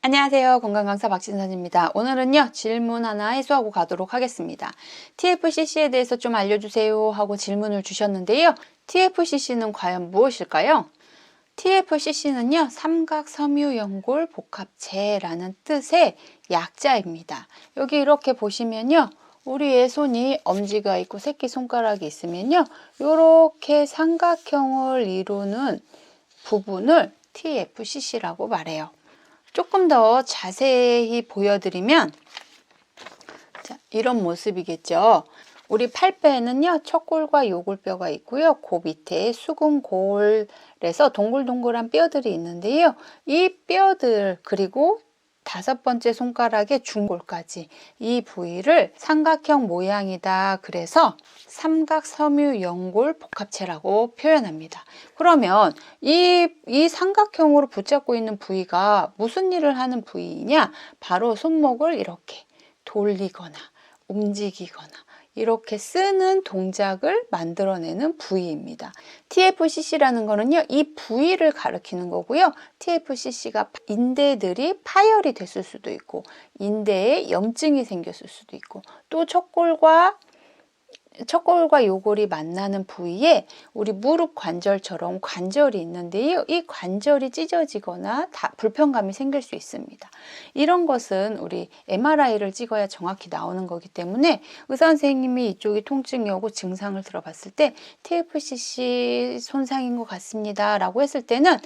안녕하세요. 건강강사 박진선입니다. 오늘은요, 질문 하나 해소하고 가도록 하겠습니다. TFCC에 대해서 좀 알려주세요 하고 질문을 주셨는데요. TFCC는 과연 무엇일까요? TFCC는요, 삼각섬유연골 복합체라는 뜻의 약자입니다. 여기 이렇게 보시면요, 우리의 손이 엄지가 있고 새끼손가락이 있으면요, 이렇게 삼각형을 이루는 부분을 TFCC라고 말해요. 조금 더 자세히 보여드리면 자, 이런 모습이겠죠. 우리 팔배에는요, 척골과 요골뼈가 있고요. 그 밑에 수근골에서 동글동글한 뼈들이 있는데요. 이 뼈들 그리고 5번째 손가락의 중골까지 이 부위를 삼각형 모양이다. 그래서 삼각섬유연골 복합체라고 표현합니다. 그러면 이 삼각형으로 붙잡고 있는 부위가 무슨 일을 하는 부위이냐? 바로 손목을 이렇게 돌리거나 움직이거나 이렇게 쓰는 동작을 만들어내는 부위입니다. TFCC라는 거는요, 이 부위를 가리키는 거고요. TFCC가 인대들이 파열이 됐을 수도 있고, 인대에 염증이 생겼을 수도 있고, 또 척골과 요골이 만나는 부위에 우리 무릎 관절처럼 관절이 있는데요. 이 관절이 찢어지거나 불편감이 생길 수 있습니다. 이런 것은 우리 MRI를 찍어야 정확히 나오는 거기 때문에 의사 선생님이 이쪽이 통증이 오고 증상을 들어봤을 때 TFCC 손상인 것 같습니다 라고 했을 때는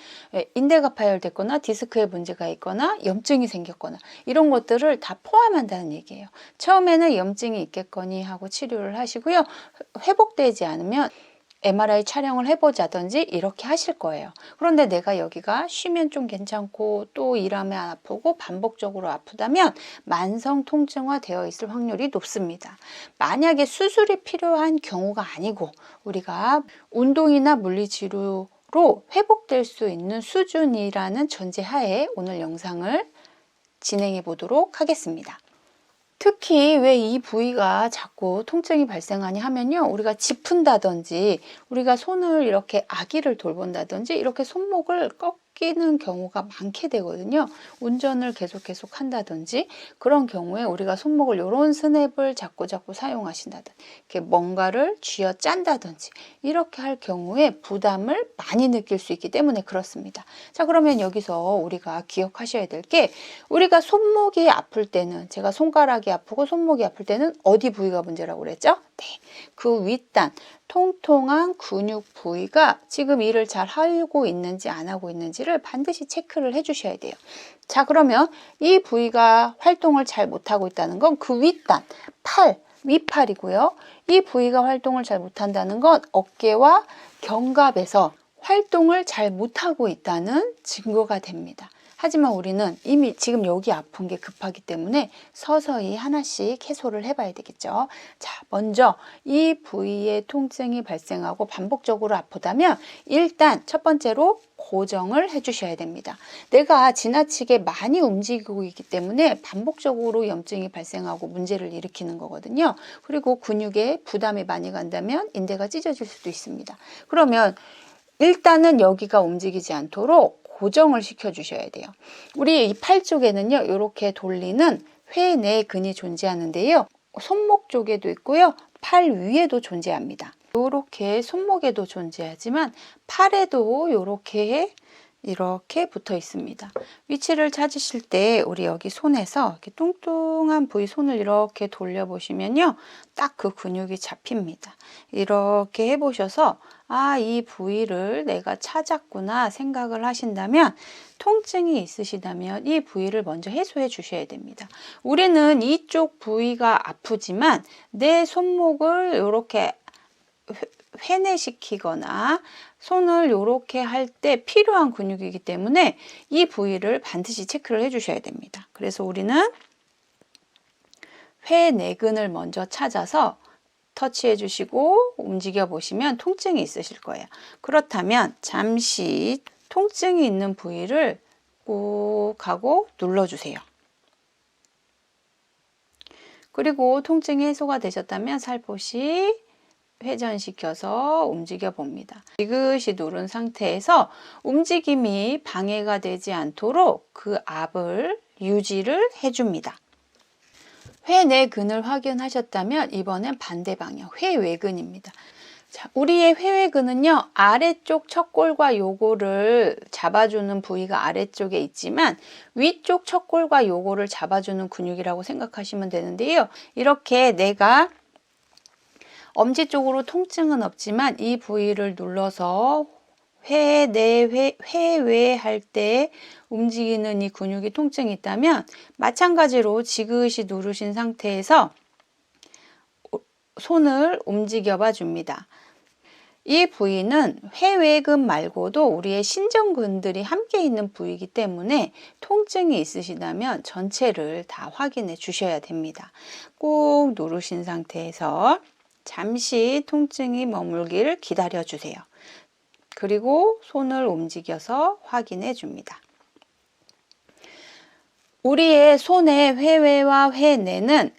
인대가 파열됐거나 디스크에 문제가 있거나 염증이 생겼거나 이런 것들을 다 포함한다는 얘기예요. 처음에는 염증이 있겠거니 하고 치료를 하시고요. 회복되지 않으면 MRI 촬영을 해보자든지 이렇게 하실 거예요. 그런데 내가 여기가 쉬면 좀 괜찮고 또 일하면 안 아프고 반복적으로 아프다면 만성 통증화 되어 있을 확률이 높습니다. 만약에 수술이 필요한 경우가 아니고 우리가 운동이나 물리치료로 회복될 수 있는 수준이라는 전제하에 오늘 영상을 진행해 보도록 하겠습니다. 특히 왜 이 부위가 자꾸 통증이 발생하냐 하면요. 우리가 짚은다든지 우리가 손을 이렇게 아기를 돌본다든지 이렇게 손목을 꺾이는 경우가 많게 되거든요. 운전을 계속 한다든지 그런 경우에 우리가 손목을 이런 스냅을 자꾸 사용하신다든지 이렇게 뭔가를 쥐어 짠다든지 이렇게 할 경우에 부담을 많이 느낄 수 있기 때문에 그렇습니다. 자, 그러면 여기서 우리가 기억하셔야 될 게 우리가 손목이 아플 때는 제가 손가락이 아프고 손목이 아플 때는 어디 부위가 문제라고 그랬죠? 네, 그 윗단 통통한 근육 부위가 지금 일을 잘 하고 있는지 안 하고 있는지를 반드시 체크를 해 주셔야 돼요. 자, 그러면 이 부위가 활동을 잘 못하고 있다는 건 그 윗단, 위팔이고요. 이 부위가 활동을 잘 못한다는 건 어깨와 견갑에서 활동을 잘 못하고 있다는 증거가 됩니다. 하지만 우리는 이미 지금 여기 아픈 게 급하기 때문에 서서히 하나씩 해소를 해봐야 되겠죠. 자, 먼저 이 부위에 통증이 발생하고 반복적으로 아프다면 일단 첫 번째로 고정을 해주셔야 됩니다. 내가 지나치게 많이 움직이고 있기 때문에 반복적으로 염증이 발생하고 문제를 일으키는 거거든요. 그리고 근육에 부담이 많이 간다면 인대가 찢어질 수도 있습니다. 그러면 일단은 여기가 움직이지 않도록 고정을 시켜 주셔야 돼요. 우리 이 팔 쪽에는요, 이렇게 돌리는 회내근이 존재하는데요. 손목 쪽에도 있고요. 팔 위에도 존재합니다. 이렇게 손목에도 존재하지만 팔에도 이렇게 붙어 있습니다. 위치를 찾으실 때 우리 여기 손에서 이렇게 뚱뚱한 부위 손을 이렇게 돌려보시면요. 딱 그 근육이 잡힙니다. 이렇게 해보셔서 아, 이 부위를 내가 찾았구나 생각을 하신다면 통증이 있으시다면 이 부위를 먼저 해소해 주셔야 됩니다. 우리는 이쪽 부위가 아프지만 내 손목을 이렇게 회내시키거나 손을 이렇게 할 때 필요한 근육이기 때문에 이 부위를 반드시 체크를 해 주셔야 됩니다. 그래서 우리는 회내근을 먼저 찾아서 터치해 주시고 움직여 보시면 통증이 있으실 거예요. 그렇다면 잠시 통증이 있는 부위를 꾹 하고 눌러주세요. 그리고 통증이 해소가 되셨다면 살포시 회전시켜서 움직여 봅니다. 지그시 누른 상태에서 움직임이 방해가 되지 않도록 그 압을 유지를 해줍니다. 회내근을 확인하셨다면 이번엔 반대 방향, 회외근입니다. 자, 우리의 회외근은요, 아래쪽 척골과 요거를 잡아주는 부위가 아래쪽에 있지만 위쪽 척골과 요거를 잡아주는 근육이라고 생각하시면 되는데요. 이렇게 내가 엄지 쪽으로 통증은 없지만 이 부위를 눌러서 회외할 때 움직이는 이 근육이 통증이 있다면 마찬가지로 지그시 누르신 상태에서 손을 움직여 봐 줍니다. 이 부위는 회외근 말고도 우리의 신전근들이 함께 있는 부위이기 때문에 통증이 있으시다면 전체를 다 확인해 주셔야 됩니다. 꾹 누르신 상태에서 잠시 통증이 머물기를 기다려 주세요. 그리고 손을 움직여서 확인해 줍니다. 우리의 손의 회외와 회내는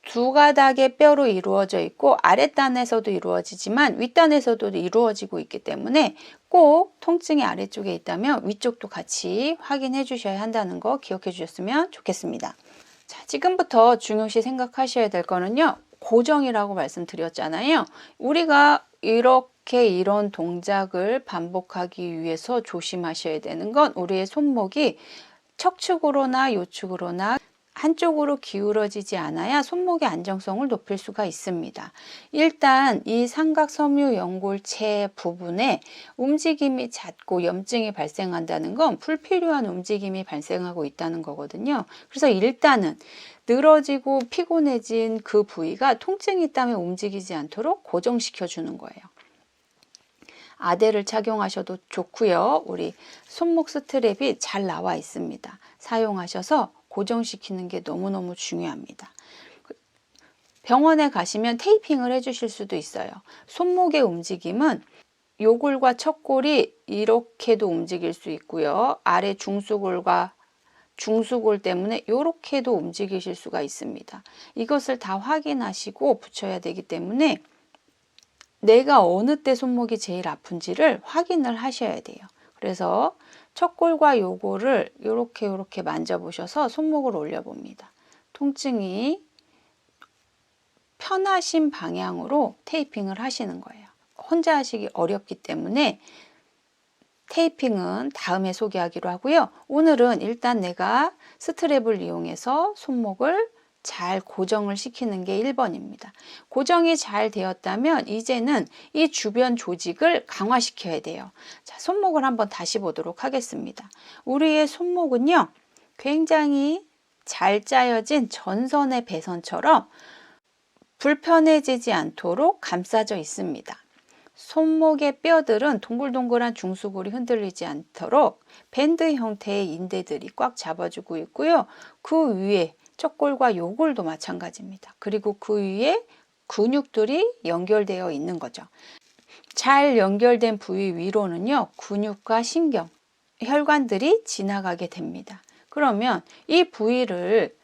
두 가닥의 뼈로 이루어져 있고 아랫단에서도 이루어지지만 윗단에서도 이루어지고 있기 때문에 꼭 통증이 아래쪽에 있다면 위쪽도 같이 확인해 주셔야 한다는 거 기억해 주셨으면 좋겠습니다. 자, 지금부터 중요시 생각하셔야 될 거는요, 고정이라고 말씀드렸잖아요. 우리가 이렇게 이런 동작을 반복하기 위해서 조심하셔야 되는 건 우리의 손목이 척축으로나 요축으로나 한쪽으로 기울어지지 않아야 손목의 안정성을 높일 수가 있습니다. 일단 이 삼각섬유연골체 부분에 움직임이 잦고 염증이 발생한다는 건 불필요한 움직임이 발생하고 있다는 거거든요. 그래서 일단은 늘어지고 피곤해진 그 부위가 통증이 있다면 움직이지 않도록 고정시켜 주는 거예요. 아대를 착용하셔도 좋고요. 우리 손목 스트랩이 잘 나와 있습니다. 사용하셔서 고정시키는 게 너무너무 중요합니다. 병원에 가시면 테이핑을 해주실 수도 있어요. 손목의 움직임은 요골과 척골이 이렇게도 움직일 수 있고요. 아래 중수골과 중수골 때문에 이렇게도 움직이실 수가 있습니다. 이것을 다 확인하시고 붙여야 되기 때문에 내가 어느 때 손목이 제일 아픈지를 확인을 하셔야 돼요. 그래서 척골과 요골을 이렇게 만져보셔서 손목을 올려봅니다. 통증이 편하신 방향으로 테이핑을 하시는 거예요. 혼자 하시기 어렵기 때문에 테이핑은 다음에 소개하기로 하고요. 오늘은 일단 내가 스트랩을 이용해서 손목을 잘 고정을 시키는 게 1번입니다. 고정이 잘 되었다면 이제는 이 주변 조직을 강화시켜야 돼요. 자, 손목을 한번 다시 보도록 하겠습니다. 우리의 손목은요, 굉장히 잘 짜여진 전선의 배선처럼 불편해지지 않도록 감싸져 있습니다. 손목의 뼈들은 동글동글한 중수골이 흔들리지 않도록 밴드 형태의 인대들이 꽉 잡아주고 있고요. 그 위에 척골과 요골도 마찬가지입니다. 그리고 그 위에 근육들이 연결되어 있는 거죠. 잘 연결된 부위 위로는요, 근육과 신경, 혈관들이 지나가게 됩니다. 그러면 이 부위를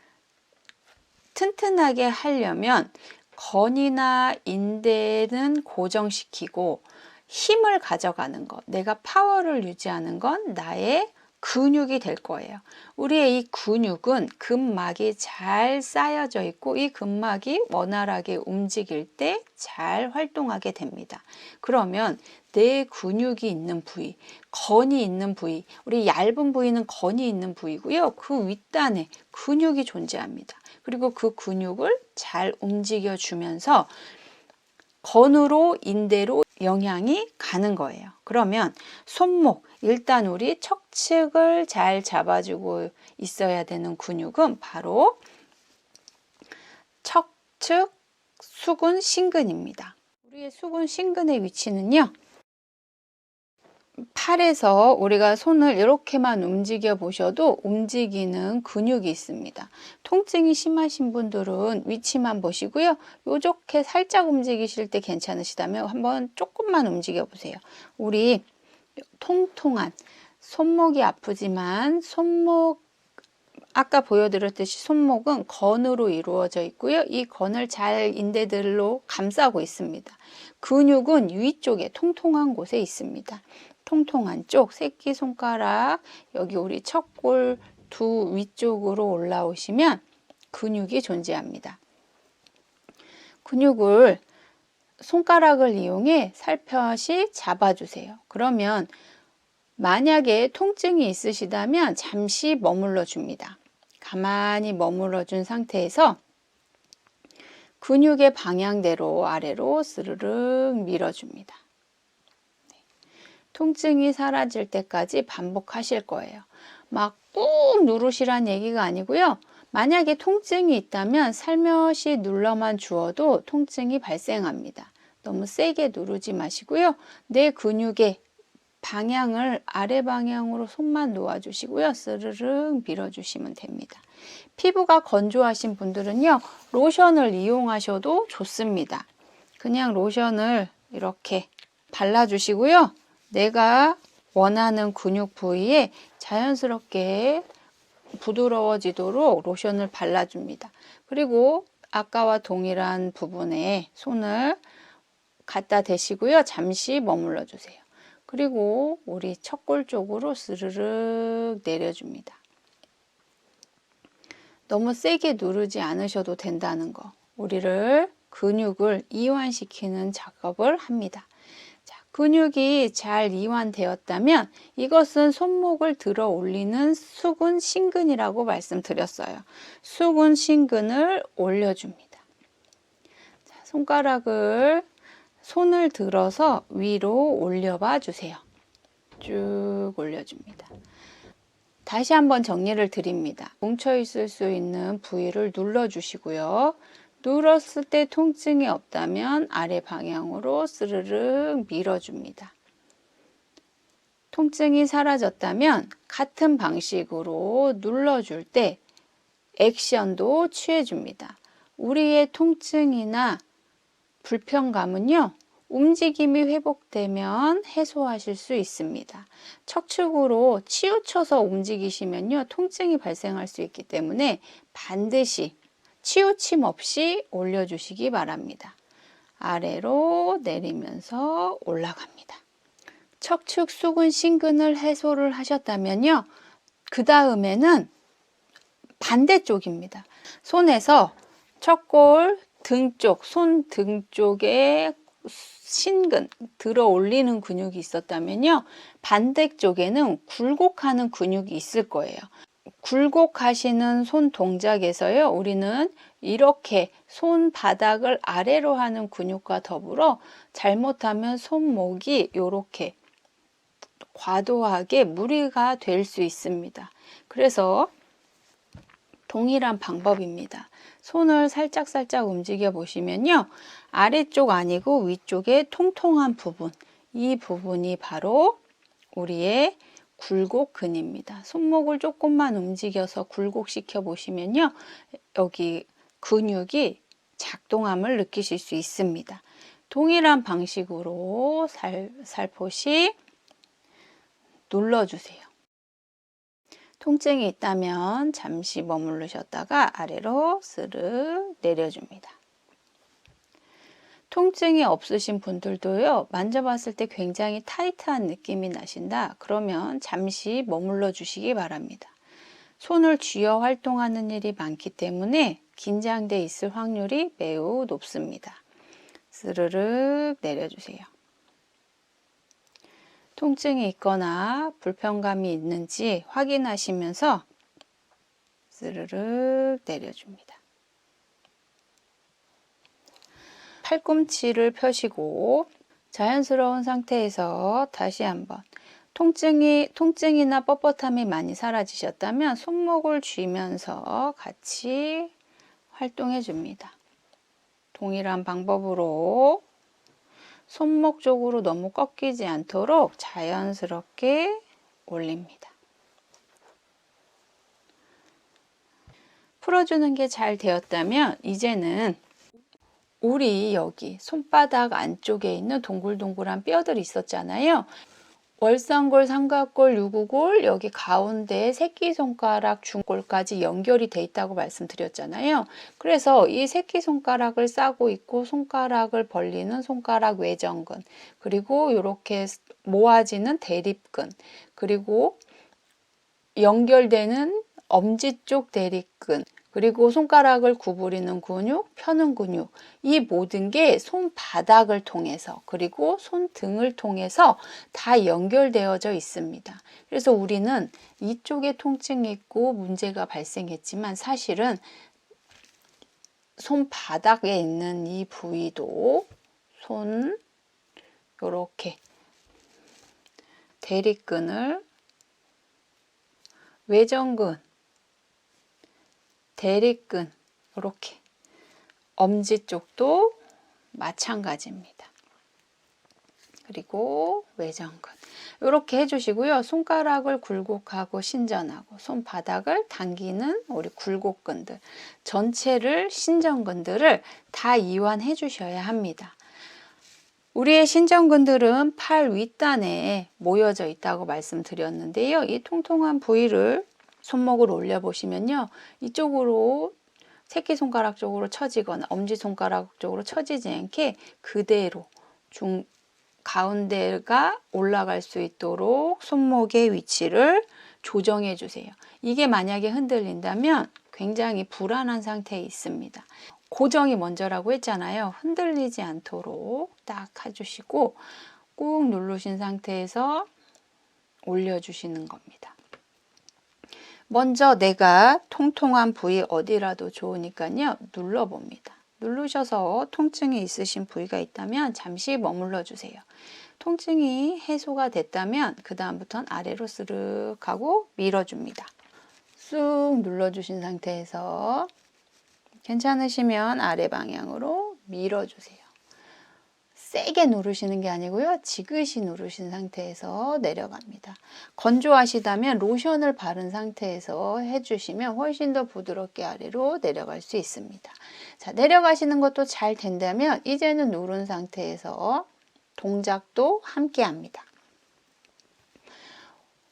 튼튼하게 하려면 건이나 인대는 고정시키고 힘을 가져가는 것, 내가 파워를 유지하는 건 나의 근육이 될 거예요. 우리의 이 근육은 근막이 잘 쌓여져 있고 이 근막이 원활하게 움직일 때 잘 활동하게 됩니다. 그러면 내 근육이 있는 부위, 건이 있는 부위, 우리 얇은 부위는 건이 있는 부위고요. 그 윗단에 근육이 존재합니다. 그리고 그 근육을 잘 움직여 주면서 건으로 인대로 영향이 가는 거예요. 그러면 손목, 일단 우리 척측을 잘 잡아주고 있어야 되는 근육은 바로 척측 수근 신근입니다. 우리의 수근 신근의 위치는요, 팔에서 우리가 손을 이렇게만 움직여 보셔도 움직이는 근육이 있습니다. 통증이 심하신 분들은 위치만 보시고요. 요렇게 살짝 움직이실 때 괜찮으시다면 한번 조금만 움직여 보세요. 우리 통통한 손목이 아프지만 아까 보여드렸듯이 손목은 건으로 이루어져 있고요. 이 건을 잘 인대들로 감싸고 있습니다. 근육은 위쪽에 통통한 곳에 있습니다. 통통한 쪽, 새끼손가락, 여기 우리 척골 두 위쪽으로 올라오시면 근육이 존재합니다. 근육을 손가락을 이용해 살펴시 잡아주세요. 그러면 만약에 통증이 있으시다면 잠시 머물러 줍니다. 가만히 머물러 준 상태에서 근육의 방향대로 아래로 스르륵 밀어줍니다. 통증이 사라질 때까지 반복하실 거예요. 막 꾹 누르시란 얘기가 아니고요. 만약에 통증이 있다면 살며시 눌러만 주어도 통증이 발생합니다. 너무 세게 누르지 마시고요. 내 근육의 방향을 아래 방향으로 손만 놓아주시고요. 스르륵 밀어주시면 됩니다. 피부가 건조하신 분들은요, 로션을 이용하셔도 좋습니다. 그냥 로션을 이렇게 발라주시고요. 내가 원하는 근육 부위에 자연스럽게 부드러워지도록 로션을 발라줍니다. 그리고 아까와 동일한 부분에 손을 갖다 대시고요. 잠시 머물러 주세요. 그리고 우리 척골 쪽으로 스르륵 내려줍니다. 너무 세게 누르지 않으셔도 된다는 거. 우리를 근육을 이완시키는 작업을 합니다. 자, 근육이 잘 이완되었다면 이것은 손목을 들어 올리는 수근 신근이라고 말씀드렸어요. 수근 신근을 올려줍니다. 자, 손을 들어서 위로 올려봐 주세요. 쭉 올려줍니다. 다시 한번 정리를 드립니다. 뭉쳐 있을 수 있는 부위를 눌러주시고요. 눌렀을 때 통증이 없다면 아래 방향으로 스르륵 밀어줍니다. 통증이 사라졌다면 같은 방식으로 눌러줄 때 액션도 취해줍니다. 우리의 통증이나 불편감은요, 움직임이 회복되면 해소하실 수 있습니다. 척추구로 치우쳐서 움직이시면요, 통증이 발생할 수 있기 때문에 반드시 치우침 없이 올려주시기 바랍니다. 아래로 내리면서 올라갑니다. 척축 수근 신근을 해소를 하셨다면요, 그 다음에는 반대쪽입니다. 손에서 척골 등 쪽, 손 등 쪽에 신근, 들어 올리는 근육이 있었다면요, 반대쪽에는 굴곡하는 근육이 있을 거예요. 굴곡하시는 손 동작에서요, 우리는 이렇게 손바닥을 아래로 하는 근육과 더불어 잘못하면 손목이 이렇게 과도하게 무리가 될 수 있습니다. 그래서 동일한 방법입니다. 손을 살짝 움직여 보시면요, 아래쪽 아니고 위쪽에 통통한 부분, 이 부분이 바로 우리의 굴곡근입니다. 손목을 조금만 움직여서 굴곡시켜 보시면요, 여기 근육이 작동함을 느끼실 수 있습니다. 동일한 방식으로 살포시 눌러주세요. 통증이 있다면 잠시 머무르셨다가 아래로 스르륵 내려줍니다. 통증이 없으신 분들도요, 만져봤을 때 굉장히 타이트한 느낌이 나신다. 그러면 잠시 머물러 주시기 바랍니다. 손을 쥐어 활동하는 일이 많기 때문에 긴장돼 있을 확률이 매우 높습니다. 스르륵 내려주세요. 통증이 있거나 불편감이 있는지 확인하시면서 스르륵 내려줍니다. 팔꿈치를 펴시고 자연스러운 상태에서 다시 한번 통증이나 뻣뻣함이 많이 사라지셨다면 손목을 쥐면서 같이 활동해 줍니다. 동일한 방법으로 손목 쪽으로 너무 꺾이지 않도록 자연스럽게 올립니다. 풀어주는 게 잘 되었다면 이제는 우리 여기 손바닥 안쪽에 있는 동글동글한 뼈들이 있었잖아요. 월상골, 삼각골, 유구골, 여기 가운데 새끼손가락, 중골까지 연결이 돼 있다고 말씀드렸잖아요. 그래서 이 새끼손가락을 싸고 있고 손가락을 벌리는 손가락 외전근, 그리고 이렇게 모아지는 대립근, 그리고 연결되는 엄지 쪽 대리근, 그리고 손가락을 구부리는 근육, 펴는 근육, 이 모든 게 손바닥을 통해서 그리고 손등을 통해서 다 연결되어져 있습니다. 그래서 우리는 이쪽에 통증이 있고 문제가 발생했지만 사실은 손바닥에 있는 이 부위도 이렇게 대리근을 외전근, 대리근, 이렇게 엄지 쪽도 마찬가지입니다. 그리고 외전근 이렇게 해주시고요. 손가락을 굴곡하고 신전하고 손바닥을 당기는 우리 굴곡근들 전체를 신전근들을 다 이완해 주셔야 합니다. 우리의 신전근들은 팔 윗단에 모여져 있다고 말씀드렸는데요. 이 통통한 부위를 손목을 올려 보시면요. 이쪽으로 새끼손가락 쪽으로 처지거나 엄지손가락 쪽으로 처지지 않게 그대로 가운데가 올라갈 수 있도록 손목의 위치를 조정해 주세요. 이게 만약에 흔들린다면 굉장히 불안한 상태에 있습니다. 고정이 먼저라고 했잖아요. 흔들리지 않도록 딱 해주시고 꾹 누르신 상태에서 올려주시는 겁니다. 먼저 내가 통통한 부위 어디라도 좋으니까요. 눌러봅니다. 누르셔서 통증이 있으신 부위가 있다면 잠시 머물러 주세요. 통증이 해소가 됐다면 그 다음부터는 아래로 스르륵 하고 밀어줍니다. 쑥 눌러주신 상태에서 괜찮으시면 아래 방향으로 밀어주세요. 세게 누르시는 게 아니고요. 지그시 누르신 상태에서 내려갑니다. 건조하시다면 로션을 바른 상태에서 해주시면 훨씬 더 부드럽게 아래로 내려갈 수 있습니다. 자, 내려가시는 것도 잘 된다면 이제는 누른 상태에서 동작도 함께 합니다.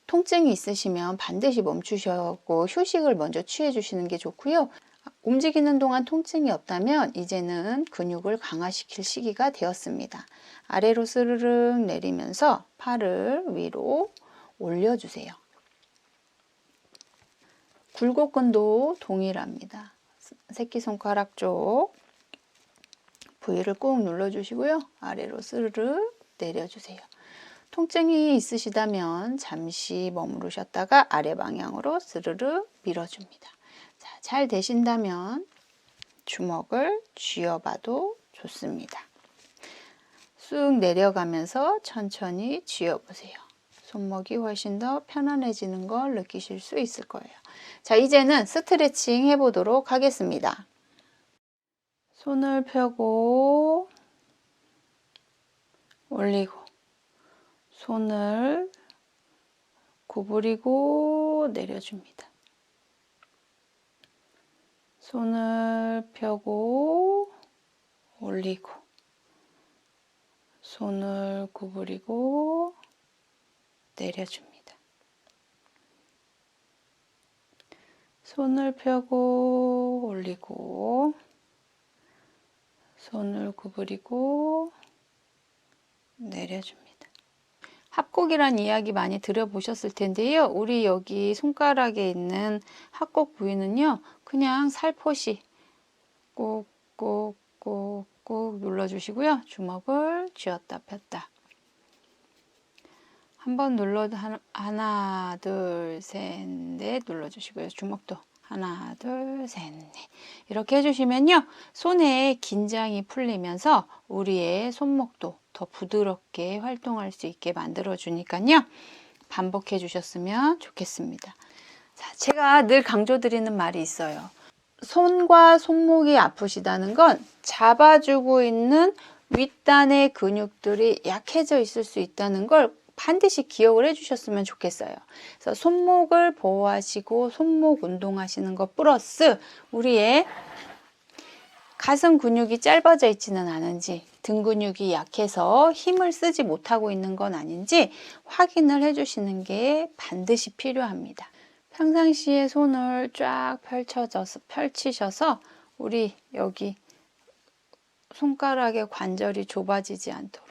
통증이 있으시면 반드시 멈추시고 휴식을 먼저 취해 주시는 게 좋고요. 움직이는 동안 통증이 없다면 이제는 근육을 강화시킬 시기가 되었습니다. 아래로 스르륵 내리면서 팔을 위로 올려주세요. 굴곡근도 동일합니다. 새끼손가락 쪽 부위를 꾹 눌러주시고요. 아래로 스르륵 내려주세요. 통증이 있으시다면 잠시 머무르셨다가 아래 방향으로 스르륵 밀어줍니다. 자, 잘 되신다면 주먹을 쥐어봐도 좋습니다. 쑥 내려가면서 천천히 쥐어보세요. 손목이 훨씬 더 편안해지는 걸 느끼실 수 있을 거예요. 자, 이제는 스트레칭 해보도록 하겠습니다. 손을 펴고 올리고 손을 구부리고 내려줍니다. 손을 펴고 올리고 손을 구부리고 내려줍니다. 손을 펴고 올리고 손을 구부리고 내려줍니다. 합곡이란 이야기 많이 들어보셨을 텐데요. 우리 여기 손가락에 있는 합곡 부위는요. 그냥 살포시 꾹꾹꾹꾹 눌러주시고요. 주먹을 쥐었다 폈다. 한번 눌러도 하나 둘 셋 넷 눌러주시고요. 주먹도 하나 둘 셋 넷 이렇게 해주시면요. 손에 긴장이 풀리면서 우리의 손목도 더 부드럽게 활동할 수 있게 만들어 주니까요. 반복해 주셨으면 좋겠습니다. 자, 제가 늘 강조드리는 말이 있어요. 손과 손목이 아프시다는 건 잡아주고 있는 윗단의 근육들이 약해져 있을 수 있다는 걸 반드시 기억을 해주셨으면 좋겠어요. 그래서 손목을 보호하시고 손목 운동하시는 것 플러스 우리의 가슴 근육이 짧아져 있지는 않은지 등 근육이 약해서 힘을 쓰지 못하고 있는 건 아닌지 확인을 해주시는 게 반드시 필요합니다. 평상시에 손을 쫙 펼치셔서 우리 여기 손가락의 관절이 좁아지지 않도록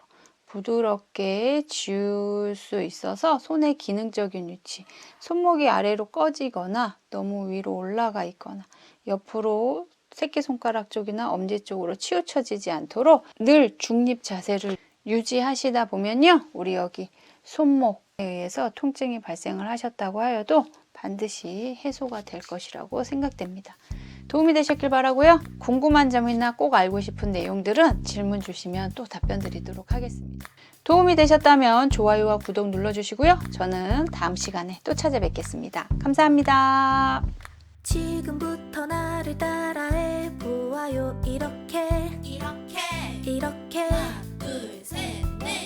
부드럽게 지울 수 있어서 손의 기능적인 위치, 손목이 아래로 꺼지거나 너무 위로 올라가 있거나 옆으로 새끼손가락 쪽이나 엄지 쪽으로 치우쳐지지 않도록 늘 중립 자세를 유지하시다 보면요, 우리 여기 손목에 의해서 통증이 발생을 하셨다고 하여도 반드시 해소가 될 것이라고 생각됩니다. 도움이 되셨길 바라고요. 궁금한 점이나 꼭 알고 싶은 내용들은 질문 주시면 또 답변 드리도록 하겠습니다. 도움이 되셨다면 좋아요와 구독 눌러주시고요. 저는 다음 시간에 또 찾아뵙겠습니다. 감사합니다. 지금부터 나를 따라해 보아요. 이렇게 하나, 둘, 셋, 넷.